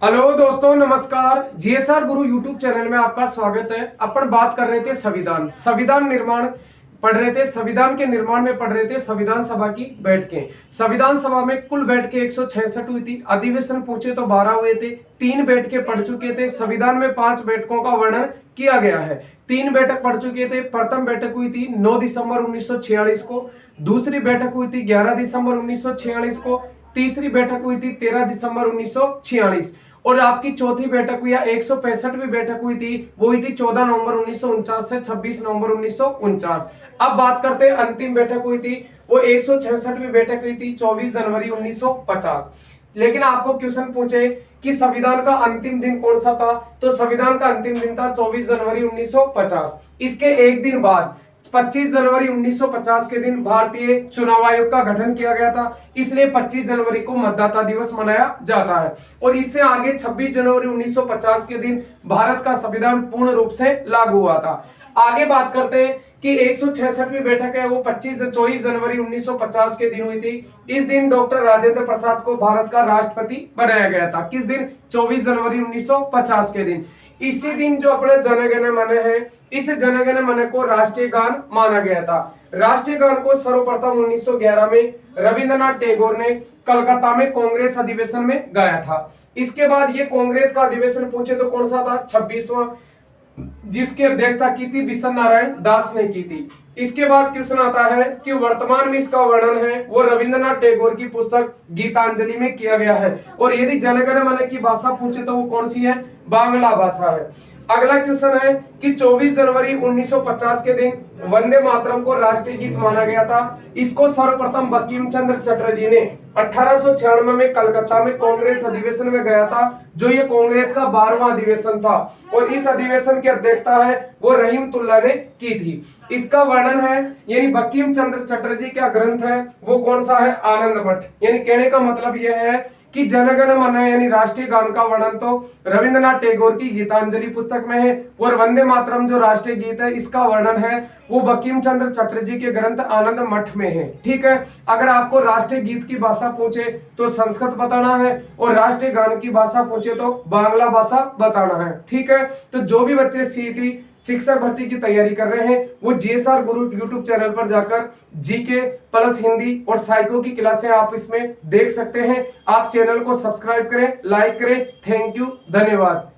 Hello दोस्तों, नमस्कार। GSR गुरु YouTube channel में आपका स्वागत है। अपन बात कर रहे थे संविधान निर्माण पढ़ रहे थे। संविधान के निर्माण में पढ़ रहे थे संविधान सभा की बैठकें। संविधान सभा में कुल बैठकें 166 हुई थी। अधिवेशन पूछे तो 12 हुए थे। 3 बैठकें पढ़ चुके थे। संविधान में 5 बैठकों का वर्णन किया गया है। 3 बैठक पढ़ चुके थे। प्रथम बैठक हुई थी 9 दिसंबर 1946 को। दूसरी बैठक हुई थी 11 दिसंबर 1946 को। तीसरी बैठक हुई थी 13 दिसंबर 1946 और आपकी चौथी बैठक हुई या 165वीं बैठक हुई थी वो हुई थी 14 नवंबर 1949 से 26 नवंबर 1949। अब बात करते हैं अंतिम बैठक हुई थी वो 166वीं बैठक हुई थी 24 जनवरी 1950। लेकिन आपको क्वेश्चन पूछे कि संविधान का अंतिम दिन कौन सा था, तो संविधान का अंतिम दिन था 24 जनवरी 1950। इसके एक दिन बाद 25 जनवरी 1950 के दिन भारतीय चुनाव आयोग का गठन किया गया था, इसलिए 25 जनवरी को मतदाता दिवस मनाया जाता है। और इससे आगे 26 जनवरी 1950 के दिन भारत का संविधान पूर्ण रूप से लागू हुआ था। आगे बात करते हैं कि 166वीं बैठक है वो 24 जनवरी 1950 के दिन हुई थी। इस दिन डॉक्टर राजेंद्र प्रसाद को भारत का राष्ट्रपति बनाया गया था। किस दिन? 24 जनवरी 1950 के दिन। इसी दिन जो अपने जनगण मन है, इस जनगण मन को राष्ट्रीय गान माना गया था। राष्ट्रीय गान को सर्वप्रथम 1911 में रविंद्रनाथ टैगोर ने कलकत्ता में कांग्रेस अधिवेशन में गाया था। इसके बाद ये कांग्रेस का अधिवेशन पूछे तो कौन सा था? 26वां, जिसकी अध्यक्षता की थी बिशन नारायण दास ने की थी। इसके बाद क्वेश्चन आता है कि वर्तमान में इसका वर्णन है वो रविंद्रनाथ टैगोर की पुस्तक गीतांजलि में किया गया है। और यदि जनगण मन की भाषा पूछे तो वो कौन सी है? बांग्ला भाषा है। अगला क्वेश्चन है कि 24 जनवरी 1950 के दिन वंदे मातरम को राष्ट्रीय गीत माना गया था। इसको सर्वप्रथम बंकिम चंद्र चटर्जी ने 1896 में कलकत्ता में कांग्रेस अधिवेशन में गया था, जो ये कांग्रेस का 12वां अधिवेशन था। और इस अधिवेशन की अध्यक्षता है वो रहीमतुल्लाह ने की थी। इसका वर्णन है यानी बंकिम चंद्र चटर्जी का ग्रंथ है वो कौन सा है? आनंद मठ। यानी कहने का मतलब यह है कि जनगण मन यानी राष्ट्रीय गान का वर्णन तो रविंद्रनाथ टैगोर की गीतांजलि पुस्तक में है और वंदे मातरम जो राष्ट्रीय गीत है इसका वर्णन है वो बंकिम चंद्र चटर्जी के ग्रंथ आनंद मठ में है। ठीक है। अगर आपको राष्ट्रीय गीत की भाषा पूछे तो संस्कृत बताना है और राष्ट्रीय गान की भाषा पूछे तो बांग्ला भाषा बताना है। ठीक है। तो जो भी बच्चे सीईटी शिक्षक भर्ती की तैयारी कर रहे हैं वो जीएसआर गुरु यूट्यूब चैनल पर जाकर जीके प्लस हिंदी और साइको की क्लासें आप इसमें देख सकते हैं। आप चैनल को सब्सक्राइब करें, लाइक करें। थैंक यू, धन्यवाद।